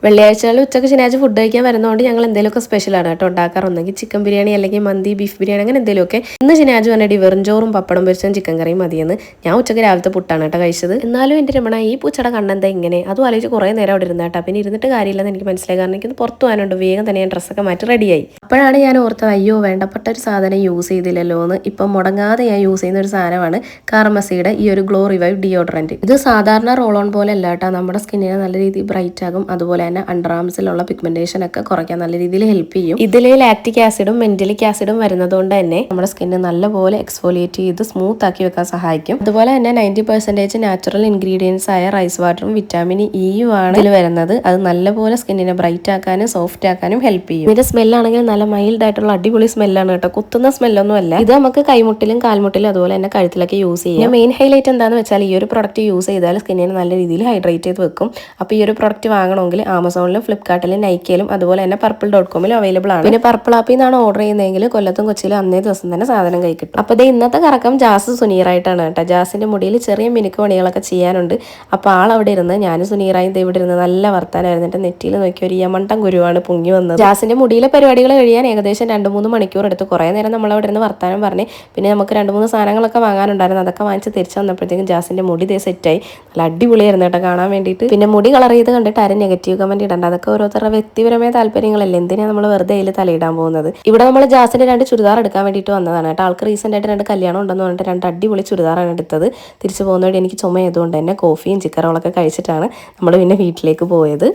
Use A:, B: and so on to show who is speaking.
A: വെള്ളിയാഴ്ചകളിൽ ഉച്ചയ്ക്ക് ശനിയാഴ്ച ഫുഡ് കഴിക്കാൻ വരുന്നതുകൊണ്ട് ഞങ്ങൾ എന്തെങ്കിലുമൊക്കെ സ്പെഷ്യലാണ് കേട്ടോ ഉണ്ടാക്കാറ്. ഒന്നെങ്കിൽ ചിക്കൻ ബിരിയാണി അല്ലെങ്കിൽ മന്തി ബീഫ് ബിരിയാണി അങ്ങനെ എന്തെങ്കിലുമൊക്കെ. ഇന്ന് ശനിയാഴ്ച പറഞ്ഞിട്ട് വെറും ചോറും പപ്പടം പൊരിച്ചും ചിക്കൻ കറിയും മതിയെന്ന്. ഞാൻ ഉച്ചയ്ക്ക് രാവിലത്തെ പുട്ടാണ് കേട്ടോ കഴിച്ചത്. എന്നാലും എൻ്റെ രമണ ഈ പൂച്ചയുടെ കണ്ണെന്താ ഇങ്ങനെ അതും ആലോചിച്ച് കുറേ നേരം അവിടെ ഇരുന്ന കേട്ടോ. പിന്നെ ഇരുന്നിട്ട് കാര്യമില്ലെന്ന് എനിക്ക് മനസ്സിലായി. കാരണം എനിക്ക് പുറത്ത് പോകാനുണ്ട്. വേഗം തന്നെ ഞാൻ ഡ്രസ്സൊക്കെ മാറ്റി റെഡിയായി. അപ്പോഴാണ് ഞാൻ ഓർത്തത് അയ്യോ വേണ്ടപ്പെട്ട ഒരു സാധനം യൂസ് ചെയ്തില്ലല്ലോ എന്ന്. ഇപ്പം മുടങ്ങാതെ ഞാൻ യൂസ് ചെയ്യുന്ന ഒരു സാധനമാണ് കാർമസിയുടെ ഈ ഒരു ഗ്ലോ റിവൈവ് ഡിയോഡ്രൻറ്റ്. ഇത് സാധാരണ റോൾ ഓൺ പോലെ അല്ല കേട്ടോ. നമ്മുടെ സ്കിന്നിനെ നല്ല രീതിയിൽ ബ്രൈറ്റ് ആകും. അതുപോലെ തന്നെ അണ്ടർ ആംസിലുള്ള പിഗ്മെന്റേഷൻ ഒക്കെ കുറയ്ക്കാൻ നല്ല രീതിയിൽ ഹെൽപ്പ് ചെയ്യും. ഇതിൽ ലാക്റ്റിക് ആസിഡും മെന്റലിക് ആസിഡും വരുന്നതുകൊണ്ട് തന്നെ നമ്മുടെ സ്കിന്ന് നല്ലപോലെ എക്സ്ഫോലിയേറ്റ് ചെയ്ത് സ്മൂത്ത് ആക്കി വെക്കാൻ സഹായിക്കും. അതുപോലെ തന്നെ 90% നാച്ചുറൽ ഇൻഗ്രീഡിയൻസ് ആയ റൈസ് വാട്ടറും വിറ്റാമിൻ ഇയും ആണ് ഇതിൽ വരുന്നത്. അത് നല്ലപോലെ സ്കിന്നിനെ ബ്രൈറ്റ് ആക്കാനും സോഫ്റ്റ് ആക്കാനും ഹെൽപ്പ് ചെയ്യും. ഇതിന്റെ സ്മെല്ലാണെങ്കിൽ നല്ല മൈൽഡ് ആയിട്ടുള്ള അടിപൊളി സ്മെല്ലാണ് കേട്ടോ. കുത്തുന്ന സ്മെല്ലൊന്നും അല്ല. ഇത് നമുക്ക് കൈമുട്ടിലും കാൽമുട്ടിലും അതുപോലെ തന്നെ കഴുത്തിലൊക്കെ യൂസ് ചെയ്യാം. മെയിൻ ഹൈലൈറ്റ് എന്താണെന്ന് വെച്ചാൽ ഈ ഒരു പ്രൊഡക്റ്റ് യൂസ് ചെയ്താൽ സ്കിന്നിനെ നല്ല രീതിയിൽ ഹൈഡ്രേറ്റ് ചെയ്ത് വെക്കും. അപ്പോൾ ഈ ഒരു പ്രൊഡക്റ്റ് വാങ്ങണമെങ്കിൽ ആമസോണിലും ഫ്ലിപ്കാർട്ടിലും നൈക്കയിലും അതുപോലെ തന്നെ purple.com-ലും അവൈലബിൾ ആണ്. പിന്നെ പർപ്പിൾ ആപ്പിൽ നിന്നാണ് ഓർഡർ ചെയ്യുന്നതെങ്കിൽ കൊല്ലത്തും കൊച്ചിയിലും അന്നേ ദിവസം തന്നെ സാധനം കൈ കിട്ടും. അപ്പോൾ ഇത് ഇന്നത്തെ കറക്കം ജാസ് സുനീറായിട്ടാണ് കേട്ടോ. ജാസിന്റെ മുടിയിൽ ചെറിയ മിനുക്ക് പണികളൊക്കെ ചെയ്യാനുണ്ട്. അപ്പോൾ ആളവിടെ ഇരുന്ന് ഞാനും സുനീറായും ഇവിടെ ഇരുന്ന് നല്ല വർത്താനായിരുന്നു. എൻ്റെ നെറ്റിയിൽ നോക്കി ഒരു യമണ്ടം ഗുരുവാണ് പൊങ്ങി വന്നത്. ജാസിന്റെ മുടിയിലെ പരിപാടികൾ കഴിയാൻ ഏകദേശം 2-3 മണിക്കൂർ എടുത്ത്. കുറേ നേരം നമ്മളവിടെ ഇരുന്ന് വർത്താനം പറഞ്ഞ് പിന്നെ നമുക്ക് 2-3 സാധനങ്ങളൊക്കെ വാങ്ങാനുണ്ടായിരുന്നു. അതൊക്കെ വാങ്ങിച്ച് തിരിച്ചു വന്നപ്പോഴത്തേക്കും ജാസിന്റെ മുടി ദേ സെറ്റായി. നല്ല അടിപൊളിയായിരുന്നു കേട്ടോ കാണാൻ വേണ്ടിയിട്ട്. പിന്നെ മുടി കളർ ചെയ്ത് കണ്ടിട്ട് ആരും നെഗറ്റീവ് കമന്റ് ഇടണ്ട. അതൊക്കെ ഓരോരുത്തരുടെ വ്യക്തിപരമായ താല്പര്യങ്ങളല്ലേ. എന്തിനാണ് നമ്മൾ വെറുതെ അതിൽ തലയിടാൻ പോകുന്നത്. ഇവിടെ നമ്മൾ ജാസിന്റെ 2 ചുരിദാർ എടുക്കാൻ വേണ്ടിയിട്ട് വന്നതാണ് കേട്ടോ. ആൾക്ക് റീസെന്റ് ആയിട്ട് 2 കല്യാണം ഉണ്ടെന്ന് പറഞ്ഞിട്ട് 2 അടിപൊളി ചുരിദാറാണ് എടുത്തത്. തിരിച്ചു പോകുന്നതോടെ എനിക്ക് ചുമ ആയതുകൊണ്ട് തന്നെ കോഫിയും ചിക്കൻ റോളൊക്കെ കഴിച്ചിട്ടാണ് നമ്മൾ പിന്നെ വീട്ടിലേക്ക് പോയത്.